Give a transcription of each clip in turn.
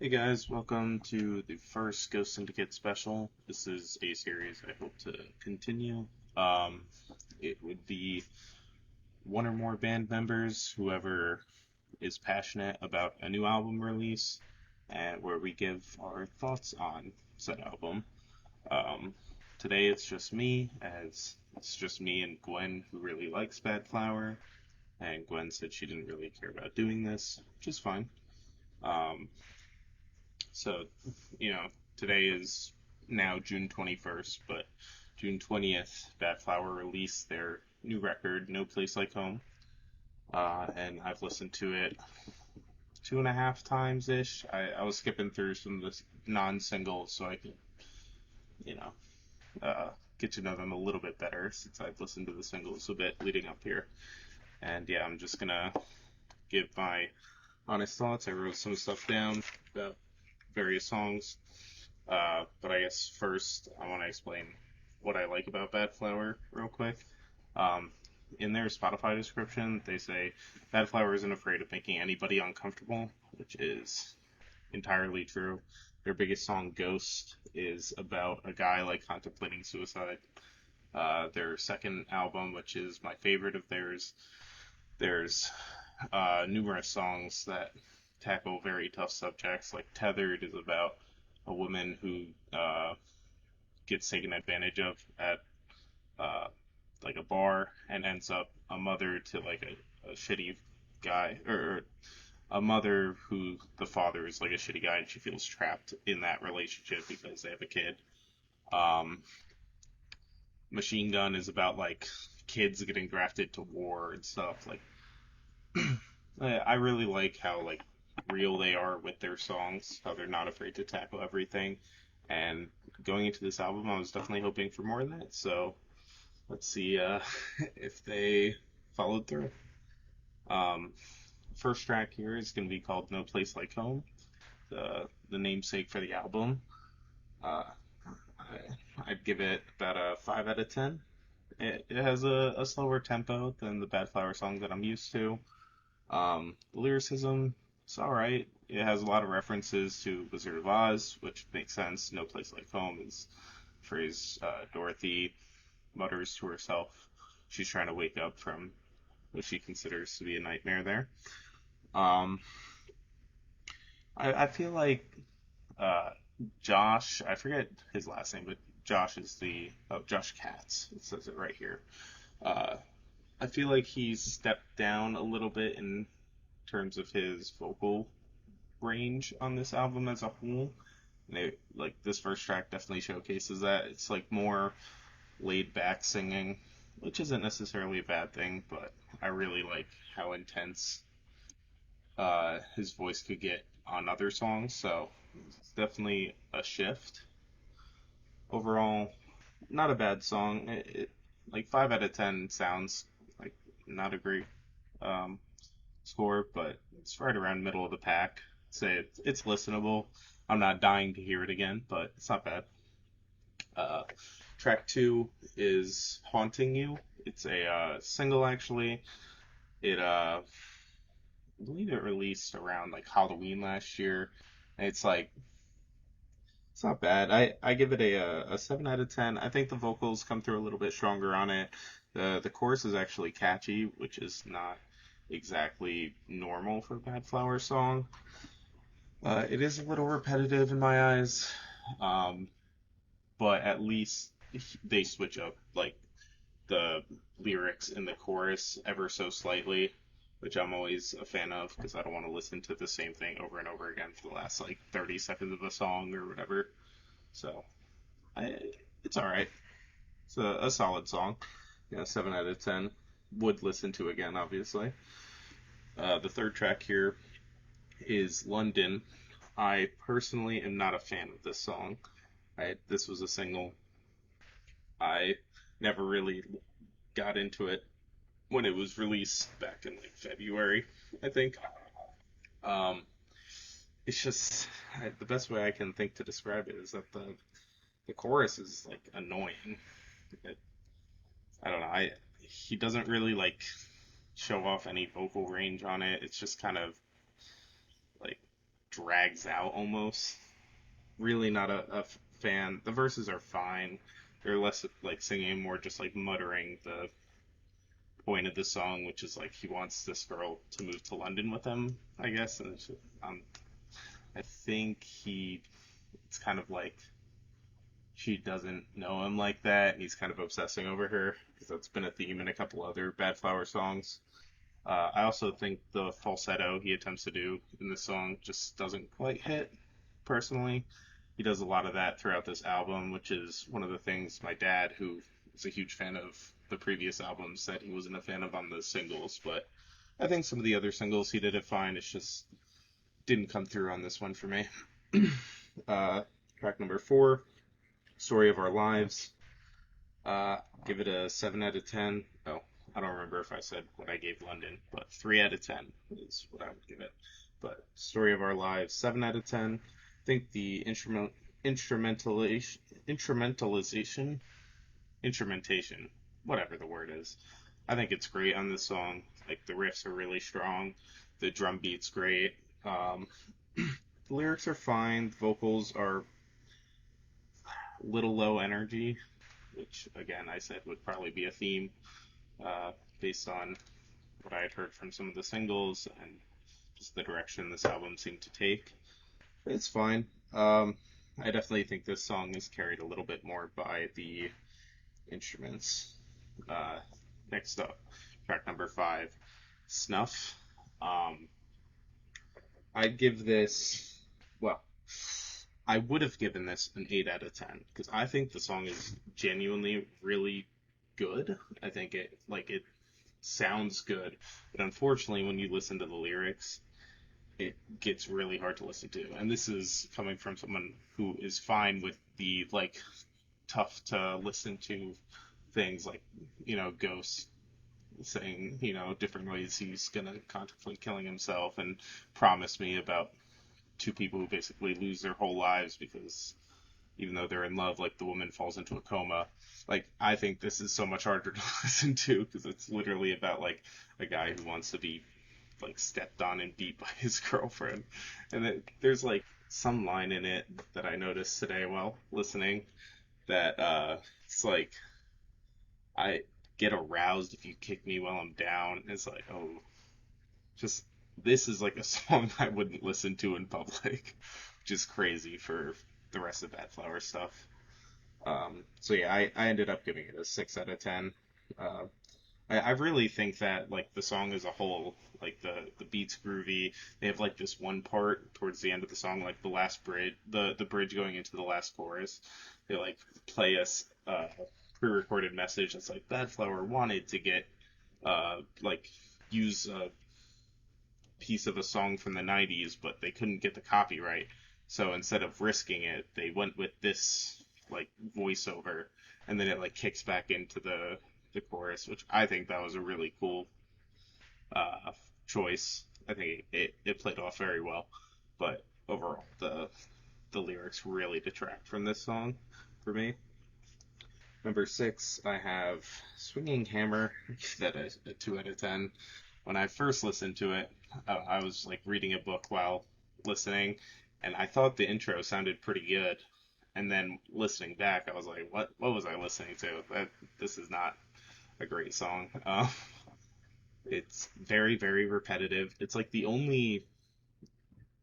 Hey guys, welcome to the first Ghost Syndicate special. This is a series I hope to continue. Um, it would be one or more band members, whoever is passionate about a new album release, and where we give our thoughts on said album. Um, Today it's just me, as it's just me and Gwen who really likes Badflower, and Gwen said she didn't really care about doing this, which is fine. Um, So, today is now June 21st, but June 20th, Badflower released their new record, No Place Like Home. And I've listened to it 2.5 times ish. I was skipping through some of the non singles so I could, you know, uh, get to know them a little bit better since I've listened to the singles a bit leading up here. And yeah, I'm just gonna give my honest thoughts. I wrote some stuff down about various songs. But I guess first I want to explain what I like about Badflower real quick. Um, in their Spotify description, they say Badflower isn't afraid of making anybody uncomfortable, which is entirely true. Their biggest song, Ghost, is about a guy like contemplating suicide. Their second album, which is my favorite of theirs, there's numerous songs that tackle very tough subjects. Like Tethered is about a woman who gets taken advantage of at uh, like a bar and ends up a mother to like a shitty guy, or a mother who the father is like a shitty guy and she feels trapped in that relationship because they have a kid. Um, Machine Gun is about like kids getting drafted to war and stuff. Like I really like how like real they are with their songs, how they're not afraid to tackle everything. And going into this album, I was definitely hoping for more than that. So let's see if they followed through. Um, First track here is going to be called No Place Like Home, the namesake for the album. Uh, I'd give it about a 5 out of 10. It has a slower tempo than the Badflower song that I'm used to. The lyricism, it's alright. It has a lot of references to Wizard of Oz, which makes sense. No Place Like Home is phrase Dorothy mutters to herself. She's trying to wake up from what she considers to be a nightmare there. Um, I feel like uh, Josh, I forget his last name, but Josh is Josh Katz. It says it right here. Uh, I feel like he's stepped down a little bit in terms of his vocal range on this album as a whole. Like this first track definitely showcases that. It's like more laid back singing, which isn't necessarily a bad thing, but I really like how intense his voice could get on other songs. So it's definitely a shift. Overall, not a bad song. Like 5 out of 10 sounds like not a great um, score, but it's right around middle of the pack. Say it's listenable. I'm not dying to hear it again, but it's not bad. Uh, Track two is "Haunting You." It's a single actually. I believe it released around like Halloween last year. And it's not bad. I give it a 7 out of 10. I think the vocals come through a little bit stronger on it. The chorus is actually catchy, which is not exactly normal for a Badflower song. It is a little repetitive in my eyes, um, but at least they switch up like the lyrics in the chorus ever so slightly, which I'm always a fan of because I don't want to listen to the same thing over and over again for the last like 30 seconds of a song or whatever. So I, it's all right. It's a solid song. Yeah, 7 out of 10. Would listen to again, obviously. The third track here is London. I personally am not a fan of this song. This was a single. I never really got into it when it was released back in like February, I think. Um, it's just the best way I can think to describe it is that the chorus is like annoying. It, I don't know. He doesn't really like show off any vocal range on it. It's just kind of like drags out almost. Really not a fan. The verses are fine. They're less like singing, more just like muttering the point of the song, which is like he wants this girl to move to London with him, I guess. And um, I think it's kind of like she doesn't know him like that, and he's kind of obsessing over her because that's been a theme in a couple other Badflower songs. I also think the falsetto he attempts to do in this song just doesn't quite hit, personally. He does a lot of that throughout this album, which is one of the things my dad, who is a huge fan of the previous albums, said he wasn't a fan of on the singles, but I think some of the other singles he did it fine. It's just didn't come through on this one for me. uh, Track number 4, Story of Our Lives. Give it a 7 out of 10. Oh, I don't remember if I said what I gave London, but 3 out of 10 is what I would give it. But Story of Our Lives, 7 out of 10. I think the instrumentation, whatever the word is, I think it's great on this song. Like the riffs are really strong, the drum beat's great. The lyrics are fine, the vocals are a little low energy, which again I said would probably be a theme based on what I had heard from some of the singles and just the direction this album seemed to take. It's fine. I definitely think this song is carried a little bit more by the instruments. Uh, Next up, track number 5, Snuff. Um, I'd give this, well, I would have given this an 8 out of 10 because I think the song is genuinely really good. I think it sounds good, but unfortunately, when you listen to the lyrics, it gets really hard to listen to. And this is coming from someone who is fine with the like tough to listen to things like, Ghost saying, different ways he's gonna contemplate killing himself and promise me about two people who basically lose their whole lives because even though they're in love, like the woman falls into a coma. Like I think this is so much harder to listen to because it's literally about like a guy who wants to be like stepped on and beat by his girlfriend. And there's like some line in it that I noticed today while listening that it's like I get aroused if you kick me while I'm down. It's like, oh, just this is like a song I wouldn't listen to in public, which is crazy for the rest of Badflower stuff. So yeah, I ended up giving it a 6 out of 10. Uh, I really think that like the song as a whole, like the beats groovy. They have like this one part towards the end of the song, like the last bridge, the bridge going into the last chorus. They like play us pre-recorded message that's like Badflower wanted to get like use a piece of a song from the 90s, but they couldn't get the copyright. So instead of risking it, they went with this like voiceover, and then it like kicks back into the chorus, which I think that was a really cool choice. I think it played off very well, but overall the lyrics really detract from this song for me. Number 6, I have Swinging Hammer. That is a 2 out of 10. When I first listened to it, I was like reading a book while listening, and I thought the intro sounded pretty good. And then listening back, I was like, "What was I listening to? This is not a great song." It's very, very repetitive. It's like the only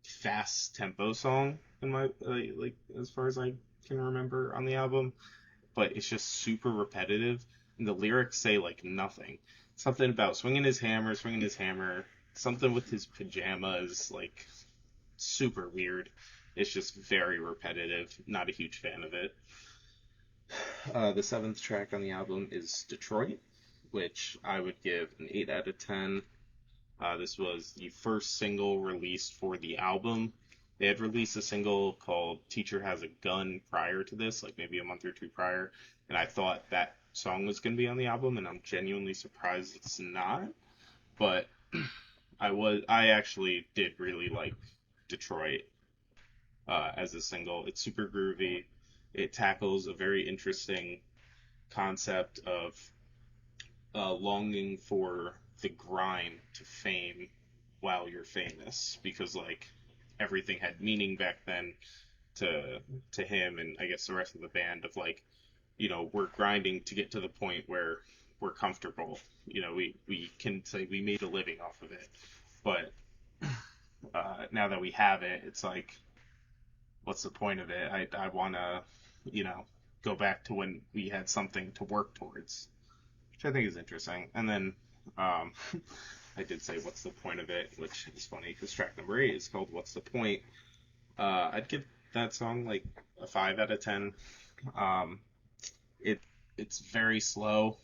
fast tempo song in my like as far as I can remember on the album, but it's just super repetitive, and the lyrics say like nothing. Something about swinging his hammer, something with his pajamas, like super weird. It's just very repetitive. Not a huge fan of it. The 7th track on the album is Detroit, which I would give an 8 out of 10. This was the first single released for the album. They had released a single called Teacher Has a Gun prior to this, like maybe a month or two prior, and I thought that song was going to be on the album, and I'm genuinely surprised it's not. But I actually did really like Detroit as a single. It's super groovy. It tackles a very interesting concept of longing for the grind to fame while you're famous, because like everything had meaning back then to him and I guess the rest of the band of like, we're grinding to get to the point where we're comfortable. We can say we made a living off of it, but now that we have it, it's like, what's the point of it? I want to, you know, go back to when we had something to work towards, which I think is interesting. And then um, I did say, what's the point of it? Which is funny because track number 8 is called What's the Point? I'd give that song like a 5 out of 10. Um, it it's very slow,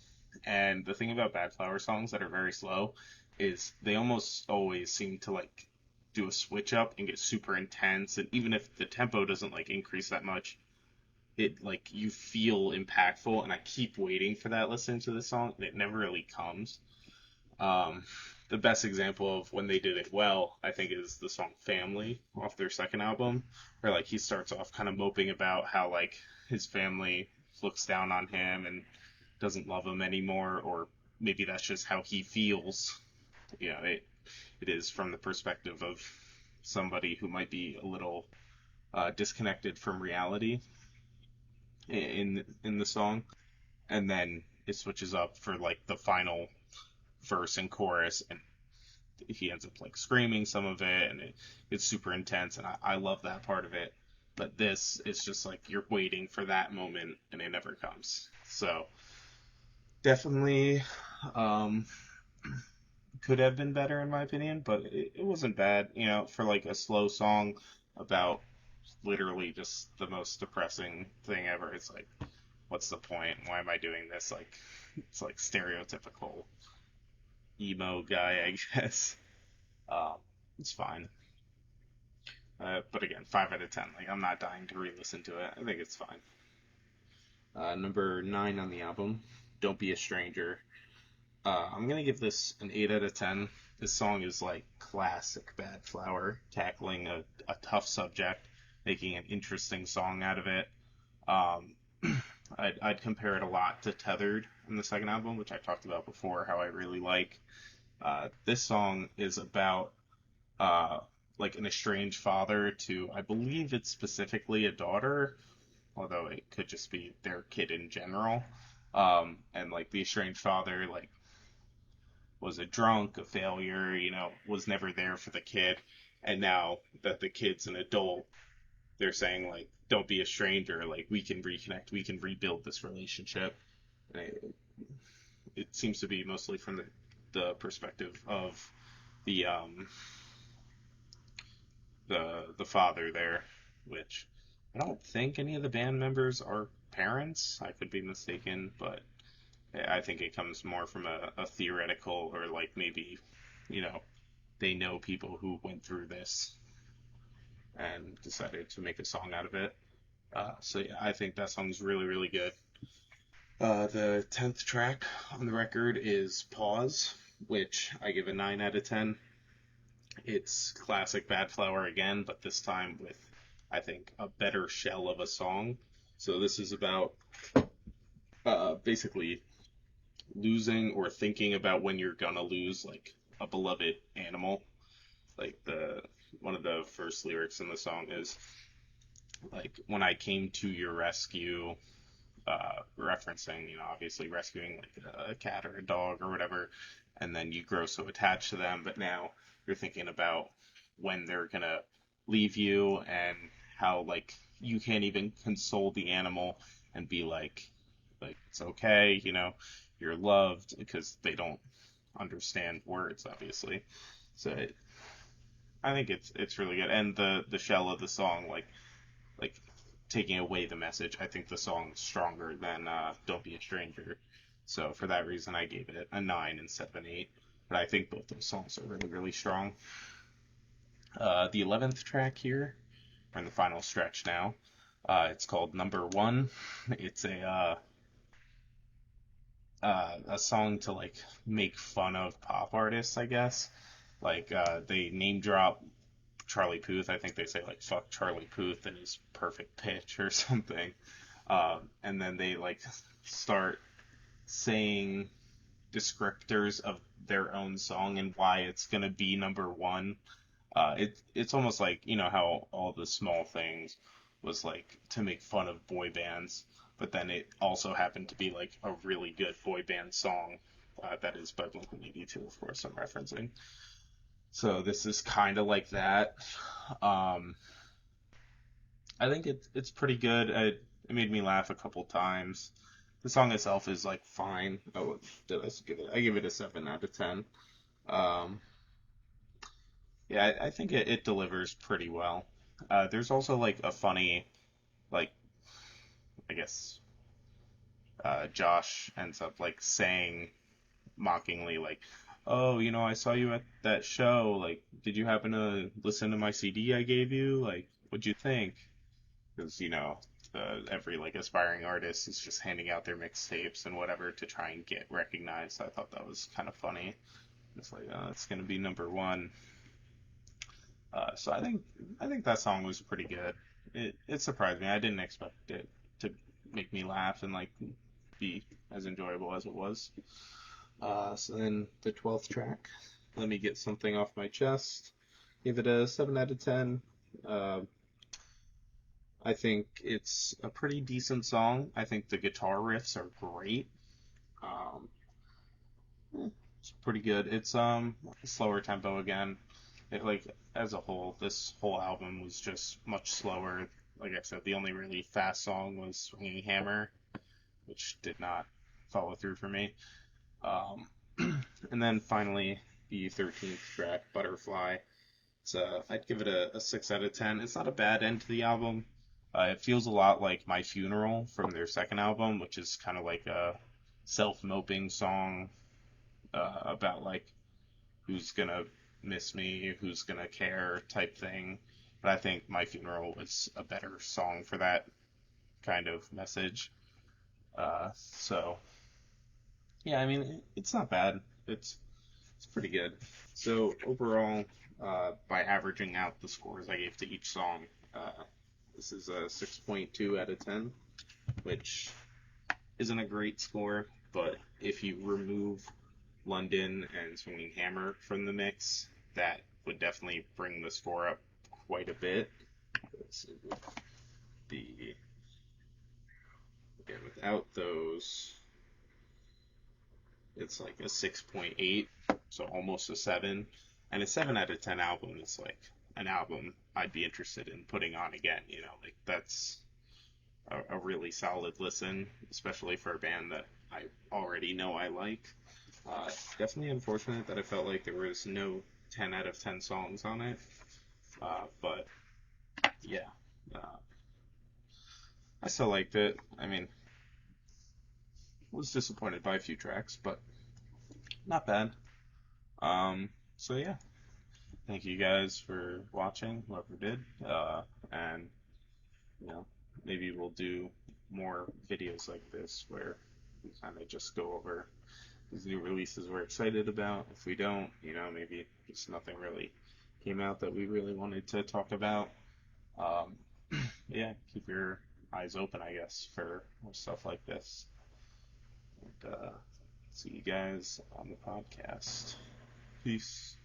and the thing about Badflower songs that are very slow is they almost always seem to like do a switch up and get super intense, and even if the tempo doesn't like increase that much, it like you feel impactful, and I keep waiting for that listening to this song, and it never really comes. Um, the best example of when they did it well, I think, is the song Family off their second album, where like he starts off kind of moping about how like his family looks down on him and doesn't love him anymore, or maybe that's just how he feels. It is from the perspective of somebody who might be a little disconnected from reality in the song, and then it switches up for like the final verse and chorus, and he ends up like screaming some of it, and it's super intense, and I love that part of it. But this is just like you're waiting for that moment, and it never comes. So definitely um, could have been better in my opinion, but it wasn't bad. For like a slow song about literally just the most depressing thing ever. It's like, what's the point? Why am I doing this? Like, it's like stereotypical emo guy, I guess. Um, it's fine. But again, 5 out of 10. Like, I'm not dying to re-listen to it. I think it's fine. Number 9 on the album, Don't Be a Stranger. I'm gonna give this an 8 out of 10. This song is like classic Badflower, tackling a tough subject, making an interesting song out of it. Um, I'd compare it a lot to Tethered in the second album, which I talked about before, how I really like. This song is about uh, like an estranged father to, I believe it's specifically a daughter, although it could just be their kid in general. And like the estranged father, like was a drunk, a failure, was never there for the kid. And now that the kid's an adult, they're saying like, don't be a stranger. Like we can reconnect, we can rebuild this relationship. And it seems to be mostly from the perspective of the the father there, which I don't think any of the band members are parents. I could be mistaken, but I think it comes more from a theoretical, or like maybe, you know, they know people who went through this and decided to make a song out of it. So yeah, I think that song's really, really good. The 10th track on the record is Pause, which I give a 9 out of 10. It's classic Badflower again, but this time with, I think, a better shell of a song. So this is about basically losing or thinking about when you're gonna lose, like a beloved animal. Like the one of the first lyrics in the song is like, when I came to your rescue, referencing, obviously rescuing like a cat or a dog or whatever, and then you grow so attached to them, but now you're thinking about when they're gonna leave you, and how like you can't even console the animal and be like it's okay, you're loved, because they don't understand words, obviously. So I think it's really good, and the shell of the song, like taking away the message, I think the song's stronger than Don't Be a Stranger. So for that reason, I gave it a 9 instead of an 8. But I think both those songs are really, really strong. The 11th track here, we're in the final stretch now. It's called Number One. It's a song to like make fun of pop artists, I guess. Like they name drop Charlie Puth. I think they say like fuck Charlie Puth in his perfect pitch or something. And then they like start saying descriptors of their own song and why it's gonna be number one. It's almost like, how all the small things was like to make fun of boy bands, but then it also happened to be like a really good boy band song. That is by Blink-182, of course, I'm referencing. So this is kind of like that. Um, I think it's pretty good. It made me laugh a couple times. The song itself is like fine. Oh, what did I give it? I give it a 7 out of 10. Um, yeah, I think it delivers pretty well. There's also like a funny, like, I guess, Josh ends up like saying mockingly, like, "Oh, I saw you at that show. Like, did you happen to listen to my CD I gave you? Like, what'd you think?" Because every like aspiring artist is just handing out their mixtapes and whatever to try and get recognized. I thought that was kind of funny. It's like, it's gonna be number one. So I think that song was pretty good. It surprised me. I didn't expect it to make me laugh and like be as enjoyable as it was. So then the 12th track. Let me get something off my chest. Give it a 7 out of 10. Uh, I think it's a pretty decent song. I think the guitar riffs are great. Um, it's pretty good. It's slower tempo again. It, like, as a whole, this whole album was just much slower. Like I said, the only really fast song was Swinging Hammer, which did not follow through for me. Um, and then finally, the 13th track, Butterfly. I'd give it a 6 out of 10. It's not a bad end to the album. It feels a lot like My Funeral from their second album, which is kind of like a self-moping song about like who's gonna miss me, who's gonna care type thing. But I think My Funeral is a better song for that kind of message. So yeah, I mean it's not bad. It's pretty good. So overall, by averaging out the scores I gave to each song, this is a 6.2 out of 10, which isn't a great score, but if you remove London and Swinging Hammer from the mix, that would definitely bring the score up quite a bit. The Again, without those, it's like a 6.8, so almost a 7. And a 7 out of 10 album is like an album I'd be interested in putting on again, like that's a really solid listen, especially for a band that I already know I like. Definitely unfortunate that I felt like there was no 10 out of 10 songs on it. But yeah, uh, I still liked it. I mean, was disappointed by a few tracks, but not bad. So yeah, thank you guys for watching, whoever did. And you know, maybe we'll do more videos like this where we kind of just go over these new releases we're excited about. If we don't, maybe just nothing really came out that we really wanted to talk about. Um, yeah, keep your eyes open, I guess, for more stuff like this. And see you guys on the podcast. Peace.